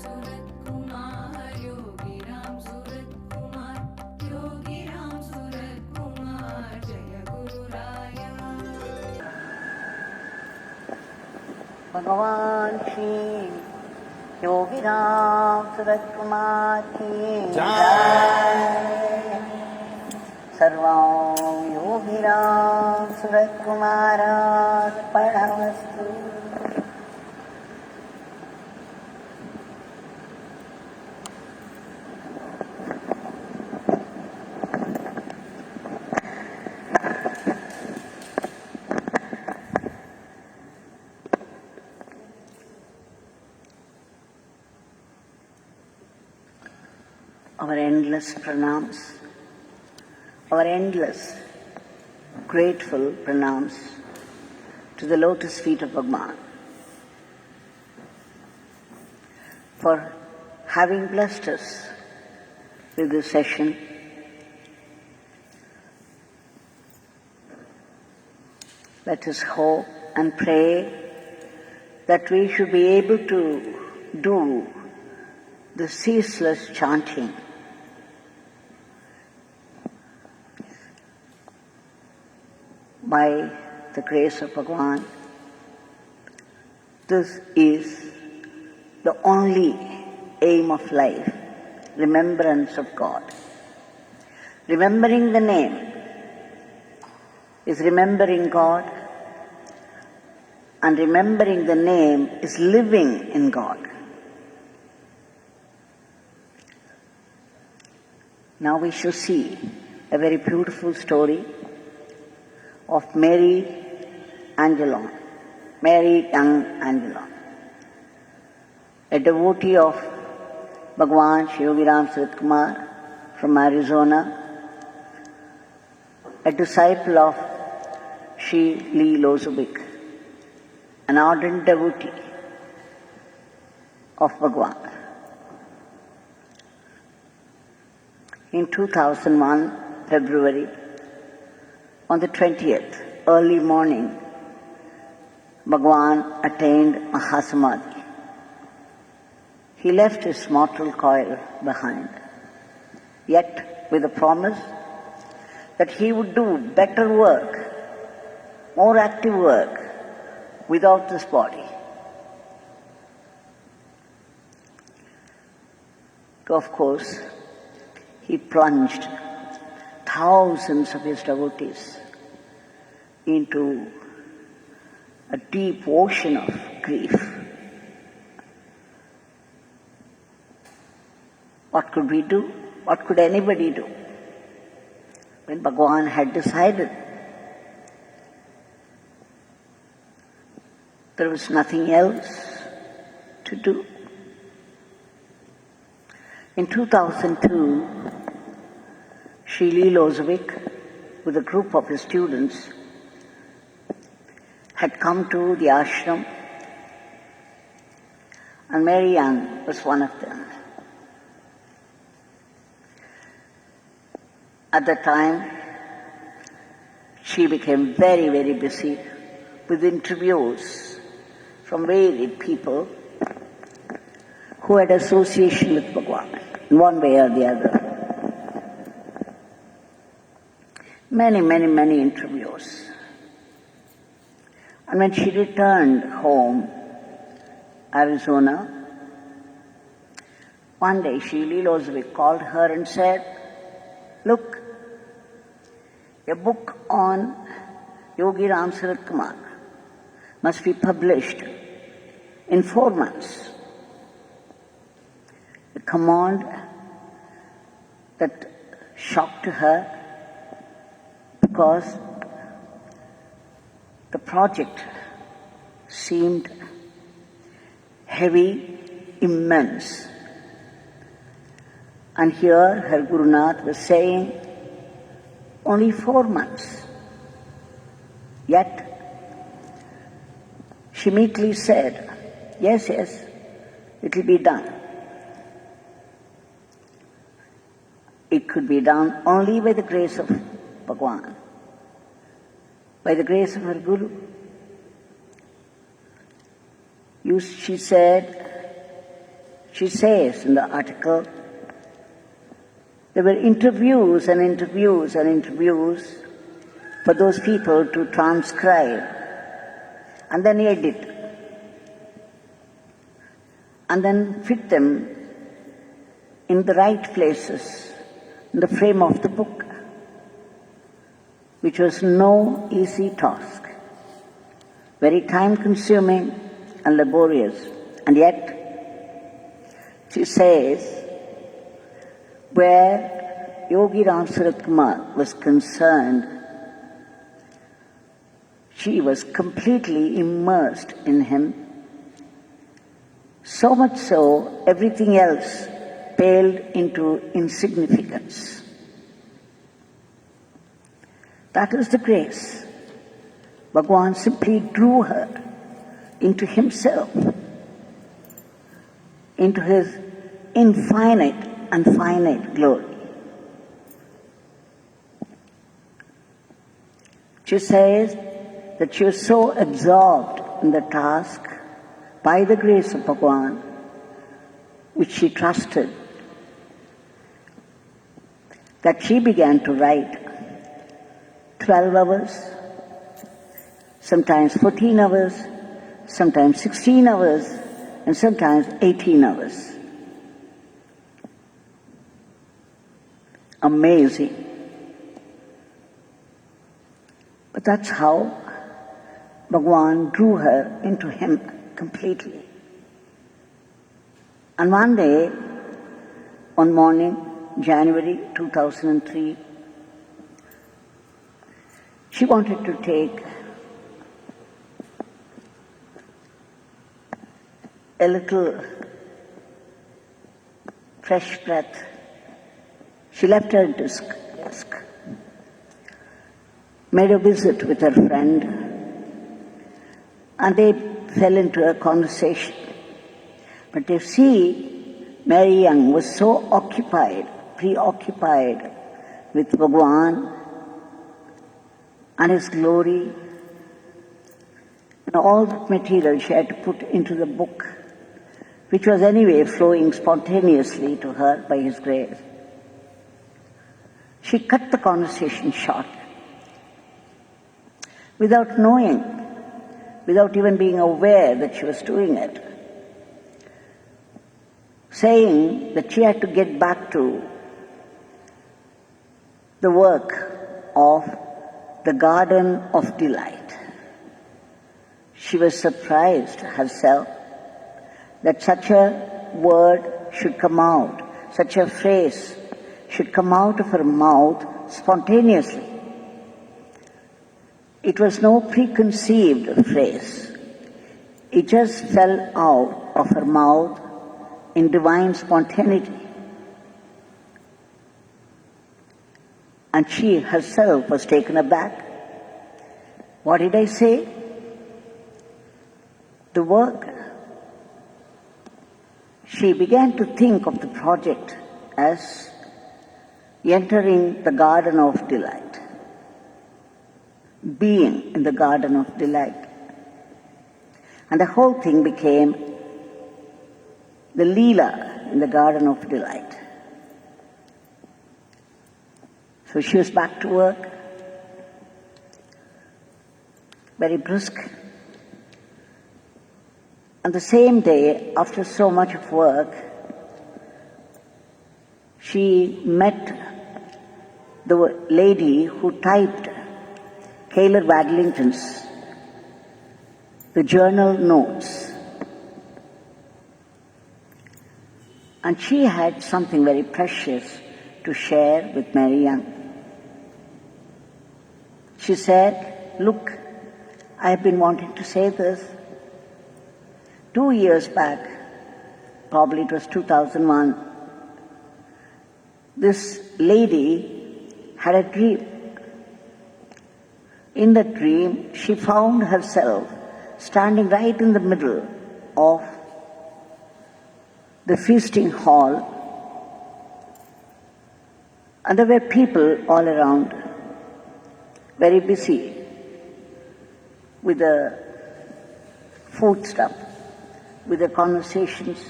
Ramsuratkumar, Yogi Ramsuratkumar, Yogi Ramsuratkumar, Jaya Guru Raya. Bhagwan Yogi Ramsuratkumar ki Jai. Sarvam Yogi Ramsuratkumar Arpanamastu. Our endless pranams, our endless grateful pranams to the lotus feet of Bhagwan for having blessed us with this session. Let us hope and pray that we should be able to do the ceaseless chanting by the grace of Bhagwan. This is the only aim of life, remembrance of God. Remembering the name is remembering God, and remembering the name is living in God. Now we shall see a very beautiful story of Mary Young Angelon, a devotee of Bhagwan Yogi Ramsuratkumar from Arizona, a disciple of Sri Lee Lozovic, an ardent devotee of Bhagwan. In 2001, February, on the 20th, early morning, Bhagwan attained Mahasamadhi. He left his mortal coil behind, yet with a promise that he would do better work, more active work, without this body. Of course, he plunged thousands of his devotees into a deep ocean of grief. What could we do? What could anybody do? When Bhagwan had decided, there was nothing else to do. In 2002, Sri Lee Lozovic, with a group of his students, had come to the ashram, and Mary Young was one of them. At the time, she became very, very busy with interviews from varied people who had association with Bhagwan in one way or the other. Many interviews. And when she returned home, Arizona, one day Sri Lee Lozovic called her and said, "Look, a book on Yogi Ramsuratkumar must be published in 4 months." A command that shocked her, because the project seemed heavy, immense. And here her Gurunath was saying, only 4 months. Yet, she meekly said, yes, it will be done. It could be done only by the grace of Bhagwan, by the grace of her Guru. She said, She says in the article, there were interviews and interviews and interviews for those people to transcribe and then edit and then fit them in the right places in the frame of the book, which was no easy task, very time-consuming and laborious. And yet, she says, where Yogi Ramsuratkumar was concerned, she was completely immersed in him, so much so everything else paled into insignificance. That is the grace. Bhagwan simply drew her into himself, into his infinite and finite glory. She says that she was so absorbed in the task by the grace of Bhagwan, which she trusted, that she began to write 12 hours, sometimes 14 hours, sometimes 16 hours, and sometimes 18 hours. Amazing. But that's how Bhagwan drew her into him completely. And one day, one morning, January 2003, she wanted to take a little fresh breath. She left her desk, made a visit with her friend, and they fell into a conversation. But you see, Mary Young was so preoccupied with Bhagwan and his glory, and all that material she had to put into the book, which was anyway flowing spontaneously to her by his grace. She cut the conversation short without knowing, without even being aware that she was doing it, saying that she had to get back to the work of the Garden of Delight. She was surprised herself that such a word should come out, such a phrase should come out of her mouth spontaneously. It was no preconceived phrase. It just fell out of her mouth in divine spontaneity. And she herself was taken aback. What did I say? The work. She began to think of the project as entering the Garden of Delight, being in the Garden of Delight. And the whole thing became the Leela in the Garden of Delight. So she was back to work, very brisk. And the same day, after so much of work, she met the lady who typed Taylor Wadlington's the journal notes. And she had something very precious to share with Mary Young. She said, "Look, I've been wanting to say this. 2 years back, probably it was 2001, this lady had a dream. In that dream, she found herself standing right in the middle of the feasting hall, and there were people all around, very busy with the food stuff, with the conversations.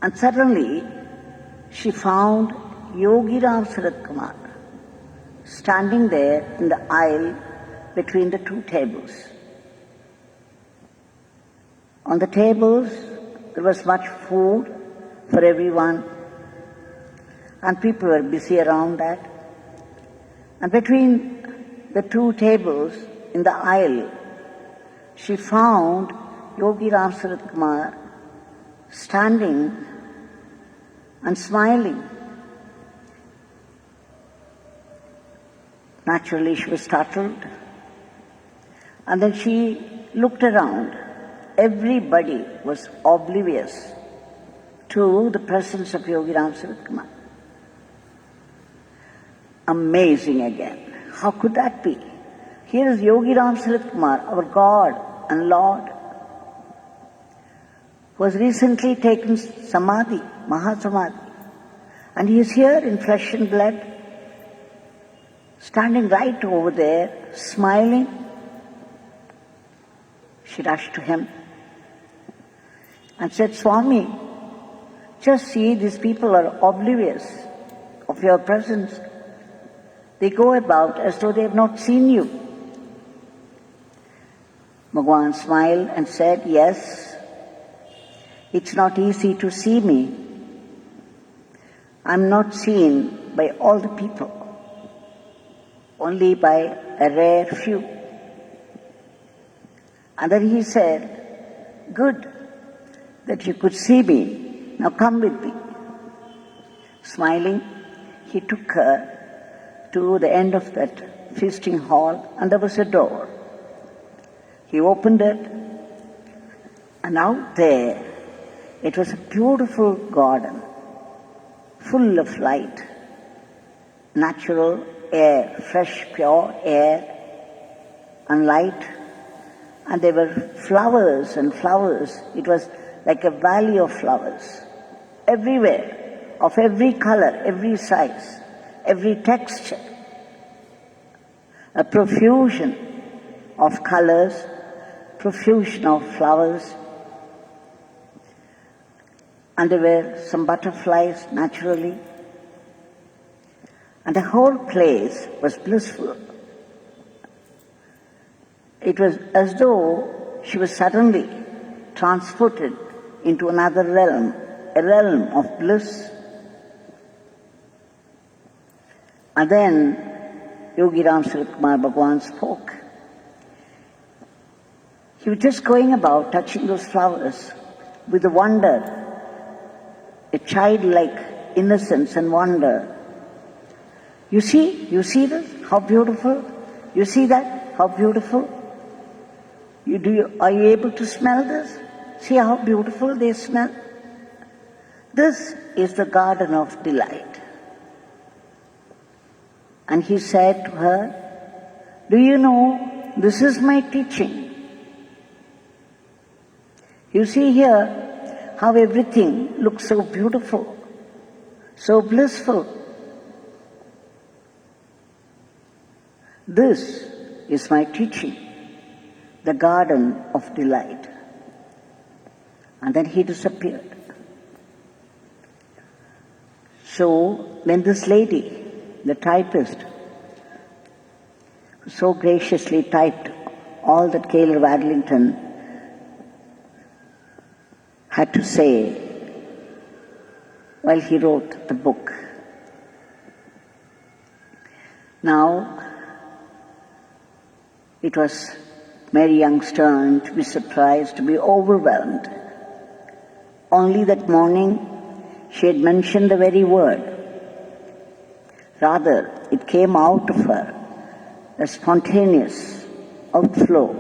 And suddenly she found Yogi Ramsuratkumar standing there in the aisle between the two tables. On the tables there was much food for everyone, and people were busy around that. And between the two tables in the aisle, she found Yogi Ramsuratkumar standing and smiling. Naturally, she was startled. And then she looked around. Everybody was oblivious to the presence of Yogi Ramsuratkumar. Amazing again. How could that be? Here is Yogi Ramsuratkumar, our God and Lord, who has recently taken Samadhi, Mahasamadhi, and he is here in flesh and blood, standing right over there, smiling. She rushed to him and said, Swami, just see, these people are oblivious of your presence. They go about as though they have not seen you. Bhagwan smiled and said, yes, it's not easy to see me. I'm not seen by all the people, only by a rare few. And then he said, good that you could see me. Now come with me. Smiling, he took her to the end of that feasting hall, and there was a door. He opened it, and out there it was a beautiful garden, full of light, natural air, fresh, pure air and light. And there were flowers and flowers. It was like a valley of flowers, everywhere, of every color, every size, every texture. A profusion of colors, profusion of flowers. And there were some butterflies, naturally. And the whole place was blissful. It was as though she was suddenly transported into another realm, a realm of bliss. And then Yogi Ramsuratkumar Bhagwan spoke. He was just going about touching those flowers with a wonder, a childlike innocence and wonder. You see this? How beautiful? You see that? How beautiful? Are you able to smell this? See how beautiful they smell? This is the garden of delight. And he said to her, do you know, this is my teaching. You see here how everything looks so beautiful, so blissful. This is my teaching, the garden of delight. And then he disappeared. So when this lady, the typist, so graciously typed all that Caleb Adlington had to say while he wrote the book. Now, it was Mary Young's turn to be surprised, to be overwhelmed. Only that morning she had mentioned the very word. Rather, it came out of her, a spontaneous outflow.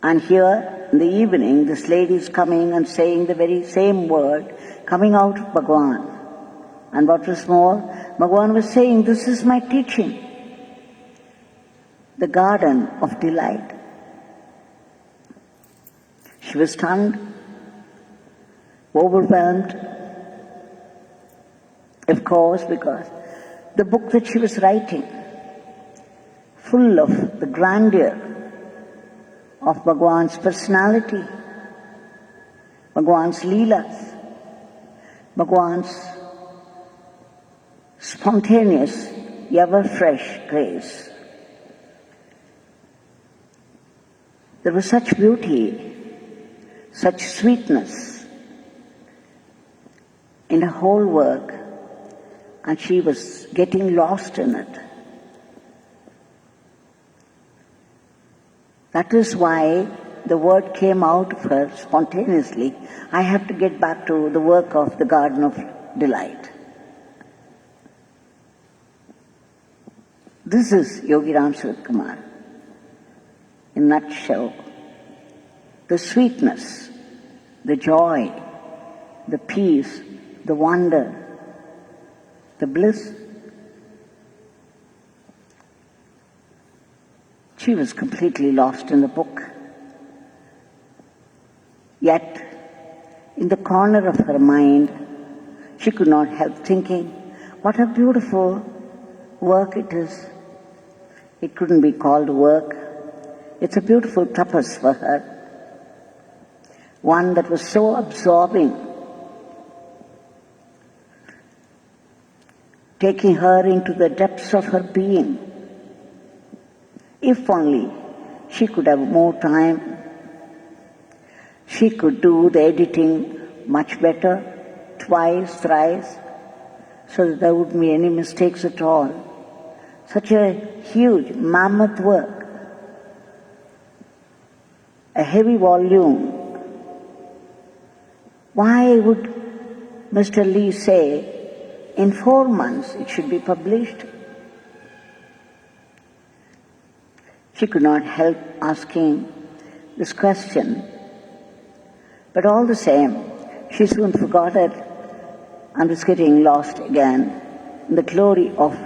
And here, in the evening, this lady is coming and saying the very same word, coming out of Bhagwan. And what was more, Bhagwan was saying, this is my teaching, the garden of delight. She was stunned, overwhelmed, of course, because the book that she was writing, full of the grandeur of Bhagwan's personality, Bhagwan's leelas, Bhagwan's spontaneous, ever-fresh grace. There was such beauty, such sweetness in her whole work, and she was getting lost in it. That is why the word came out of her spontaneously, I have to get back to the work of the Garden of Delight. This is Yogi Ramsuratkumar in a nutshell. The sweetness, the joy, the peace, the wonder, the bliss. She was completely lost in the book. Yet, in the corner of her mind, she could not help thinking, what a beautiful work it is. It couldn't be called work. It's a beautiful tapas for her. One that was so absorbing, taking her into the depths of her being. If only she could have more time, she could do the editing much better, twice, thrice, so that there wouldn't be any mistakes at all. Such a huge, mammoth work, a heavy volume. Why would Mr. Lee say, in 4 months it should be published? She could not help asking this question. But all the same, she soon forgot it and was getting lost again in the glory of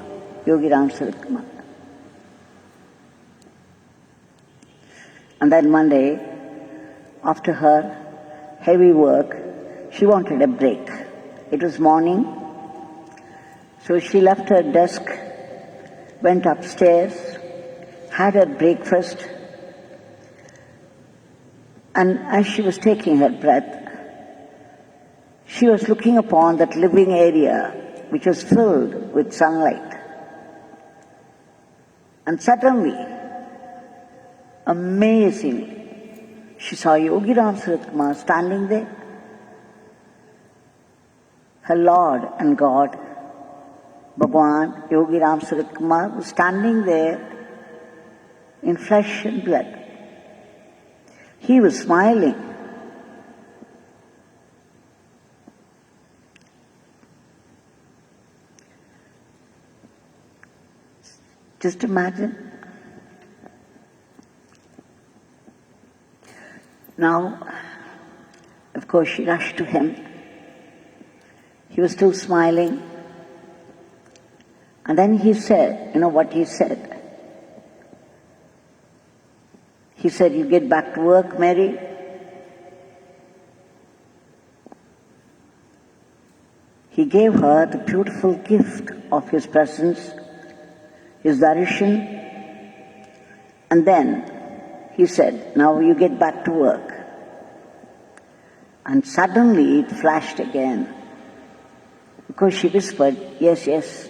Yogi Ramsuratkumar. And then one day, after her heavy work, she wanted a break. It was morning, so she left her desk, went upstairs, had her breakfast, and as she was taking her breath, she was looking upon that living area which was filled with sunlight. And suddenly, amazingly, she saw Yogi Ramsuratkumar standing there. Her Lord and God, Bhagwan Yogi Ramsuratkumar, was standing there in flesh and blood. He was smiling. Just imagine. Now, of course, she rushed to him. He was still smiling. And then he said, you know what he said? He said, you get back to work, Mary. He gave her the beautiful gift of his presence, his Narration, and then he said, now you get back to work. And suddenly it flashed again, because she whispered, yes, yes.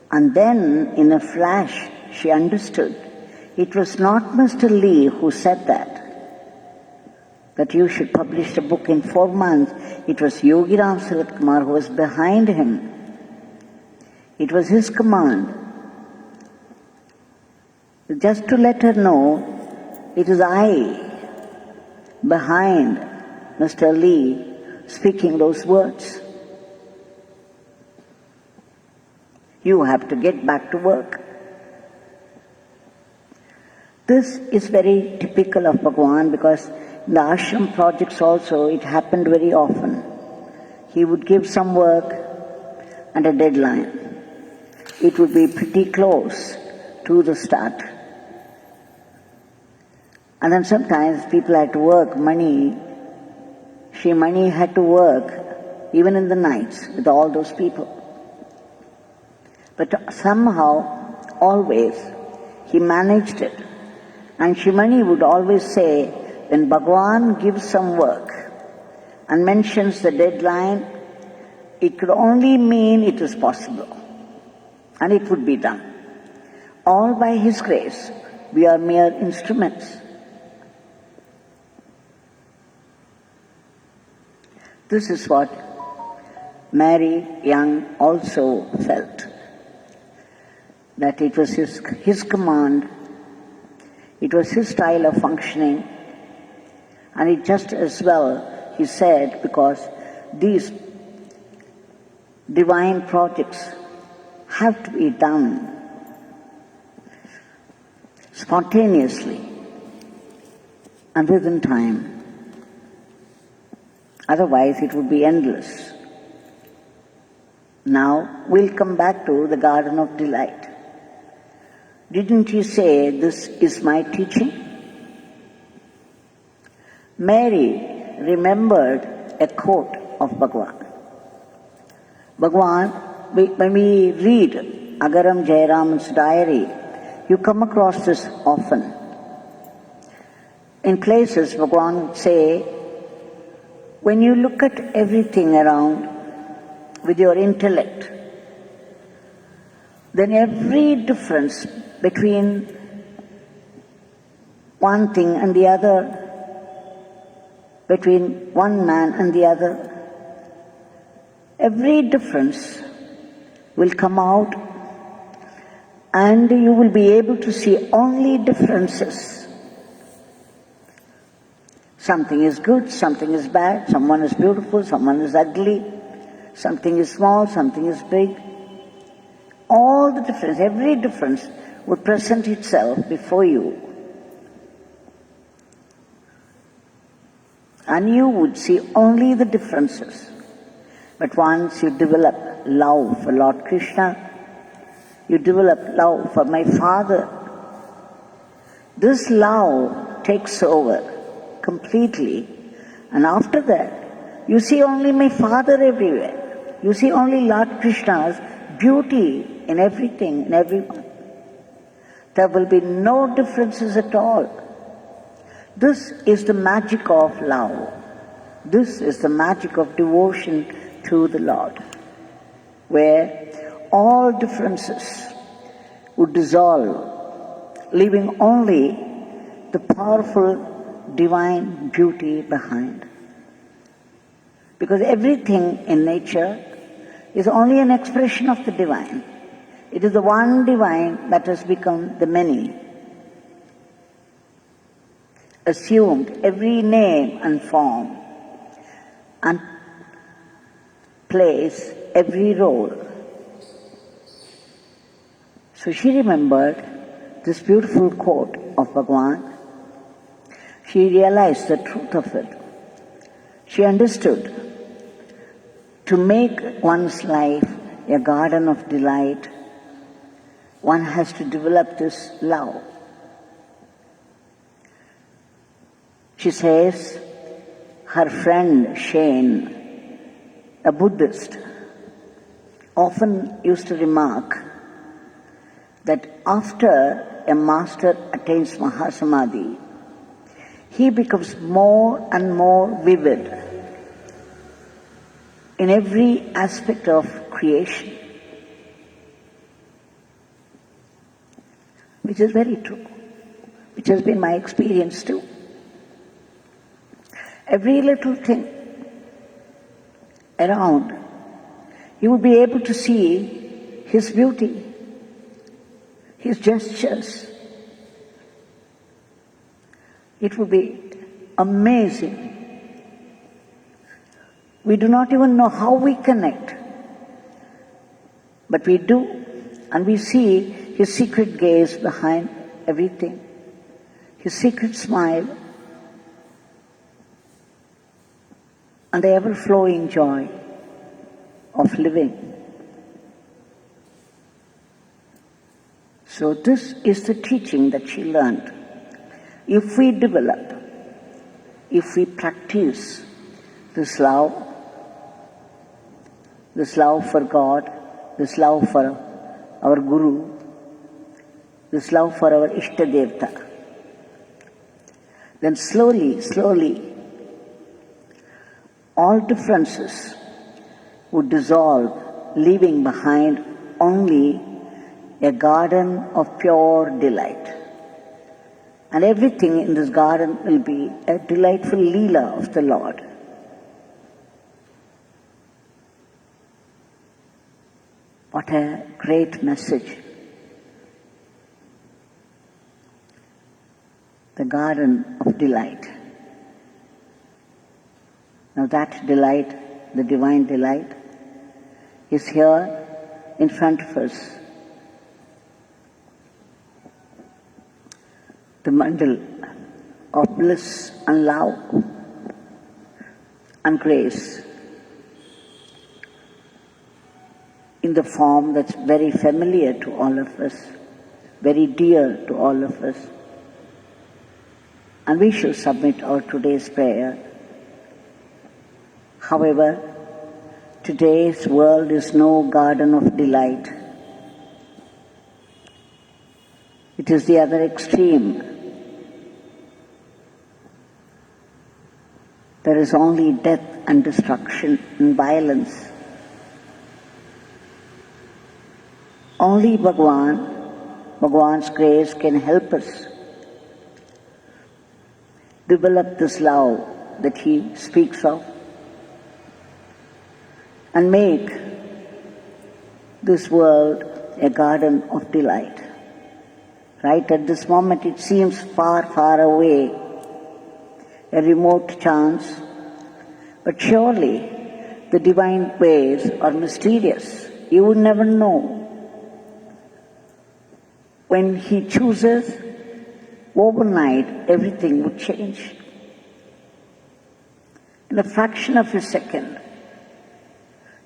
And then in a flash she understood. It was not Mr. Lee who said that you should publish the book in 4 months. It was Yogi Ramsuratkumar who was behind him. It was his command. Just to let her know, it is I behind Mr. Lee speaking those words. You have to get back to work. This is very typical of Bhagwan, because in the ashram projects also it happened very often. He would give some work and a deadline. It would be pretty close to the start. And then sometimes people had to work, Mani had to work even in the nights with all those people. But somehow, always, he managed it. And Shimani would always say, when Bhagwan gives some work, and mentions the deadline, it could only mean it is possible, and it would be done. All by His grace. We are mere instruments. This is what Mary Young also felt, that it was his command, it was His style of functioning, and it just as well, he said, because these divine projects have to be done spontaneously and within time. Otherwise it would be endless. Now we'll come back to the Garden of Delight. Didn't He say, "This is my teaching"? Mary remembered a quote of Bhagwan. Bhagwan, when we read Agaram Jayaraman's diary, you come across this often. In places, Bhagwan would say, when you look at everything around with your intellect, then every difference between one thing and the other, between one man and the other, every difference will come out, and you will be able to see only differences. Something is good, something is bad, someone is beautiful, someone is ugly, something is small, something is big. All the difference, every difference would present itself before you. And you would see only the differences. But once you develop love for Lord Krishna, you develop love for my Father, this love takes over completely, and after that you see only my Father everywhere. You see only Lord Krishna's beauty in everything, in everyone. There will be no differences at all. This is the magic of love. This is the magic of devotion to the Lord, where all differences would dissolve, leaving only the powerful divine beauty behind. Because everything in nature is only an expression of the divine. It is the one divine that has become the many, assumed every name and form, and plays every role. So she remembered this beautiful quote of Bhagwan. She realized the truth of it. She understood, to make one's life a garden of delight, one has to develop this love. She says her friend Shane, a Buddhist, often used to remark that after a master attains Mahasamadhi, he becomes more and more vivid in every aspect of creation, which is very true, which has been my experience too. Every little thing around, you will be able to see His beauty, His gestures. It will be amazing. We do not even know how we connect, but we do, and we see His secret gaze behind everything, His secret smile, and the ever-flowing joy of living. So this is the teaching that she learned. If we develop, if we practice this love for God, this love for our Guru, this love for our Ishtadevta, then slowly, all differences would dissolve, leaving behind only a garden of pure delight. And everything in this garden will be a delightful Leela of the Lord. What a great message. The garden of delight. Now that delight, the divine delight, is here in front of us. The bundle of bliss and love and grace in the form that's very familiar to all of us, very dear to all of us. And we shall submit our today's prayer. However, today's world is no garden of delight. It is the other extreme. There is only death and destruction and violence. Only Bhagwan's grace can help us develop this love that he speaks of and make this world a garden of delight. Right at this moment it seems far, far away, a remote chance, but surely the divine ways are mysterious. You would never know. When he chooses, overnight everything would change. In a fraction of a second,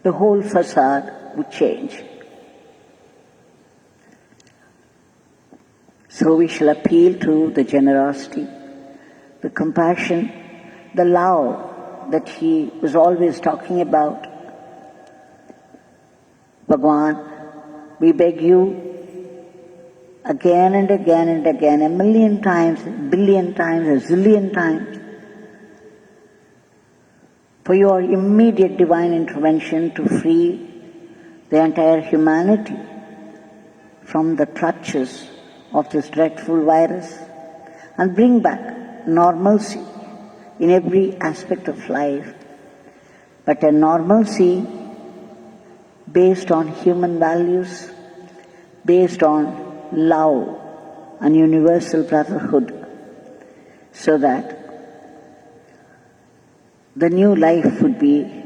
the whole facade would change. So we shall appeal to the generosity, the compassion, the love that he was always talking about. Bhagwan, we beg you again and again and again, a million times, a billion times, a zillion times, for your immediate divine intervention to free the entire humanity from the clutches of this dreadful virus and bring back normalcy in every aspect of life, but a normalcy based on human values, based on love and universal brotherhood, so that the new life would be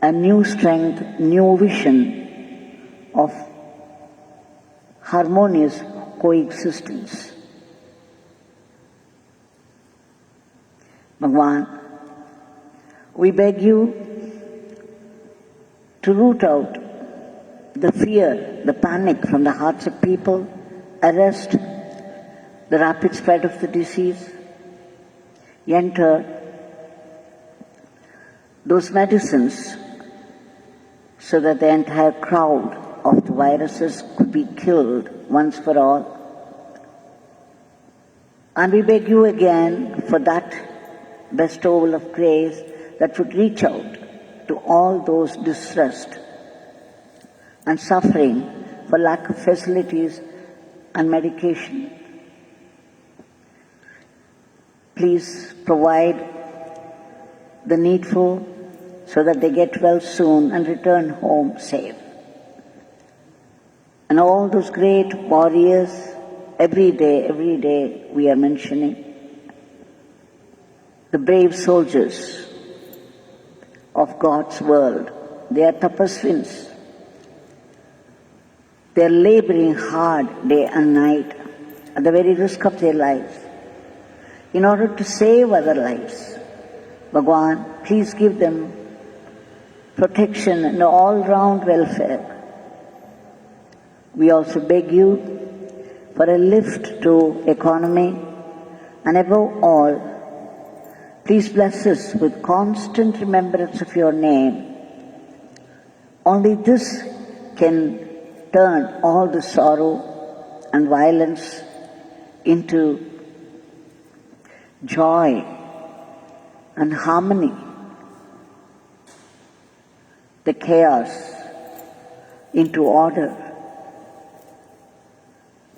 a new strength, new vision of harmonious coexistence. Bhagwan, we beg you to root out the fear, the panic from the hearts of people, arrest the rapid spread of the disease, enter those medicines so that the entire crowd of the viruses could be killed once for all. And we beg you again for that bestowal of grace that would reach out to all those distressed and suffering for lack of facilities and medication. Please provide the needful so that they get well soon and return home safe. And all those great warriors, every day we are mentioning, the brave soldiers of God's world, they are tapasvins. They are laboring hard day and night at the very risk of their lives in order to save other lives. Bhagwan, please give them protection and all-round welfare. We also beg you for a lift to economy, and above all, please bless us with constant remembrance of your name. Only this can turn all the sorrow and violence into joy and harmony the chaos into order.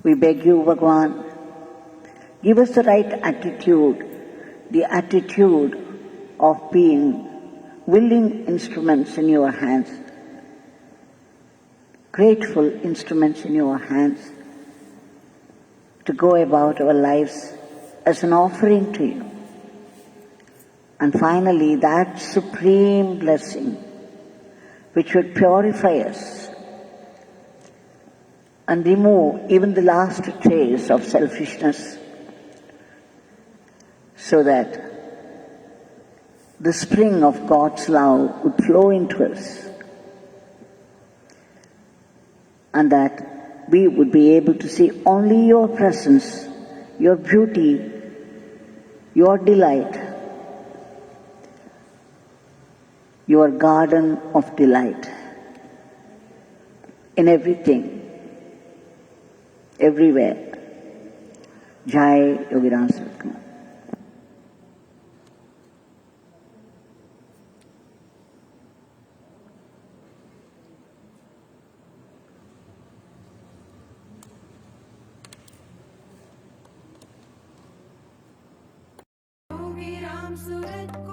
We beg you, Bhagwan, give us the right attitude, the attitude of being willing instruments in your hands, grateful instruments in your hands, to go about our lives as an offering to you. And finally, that supreme blessing which would purify us and remove even the last trace of selfishness, so that the spring of God's love would flow into us, and that we would be able to see only your presence, your beauty, your delight, your garden of delight in everything, everywhere. Jai Yogi Ramsuratkumar. Yogi Ramsuratkumar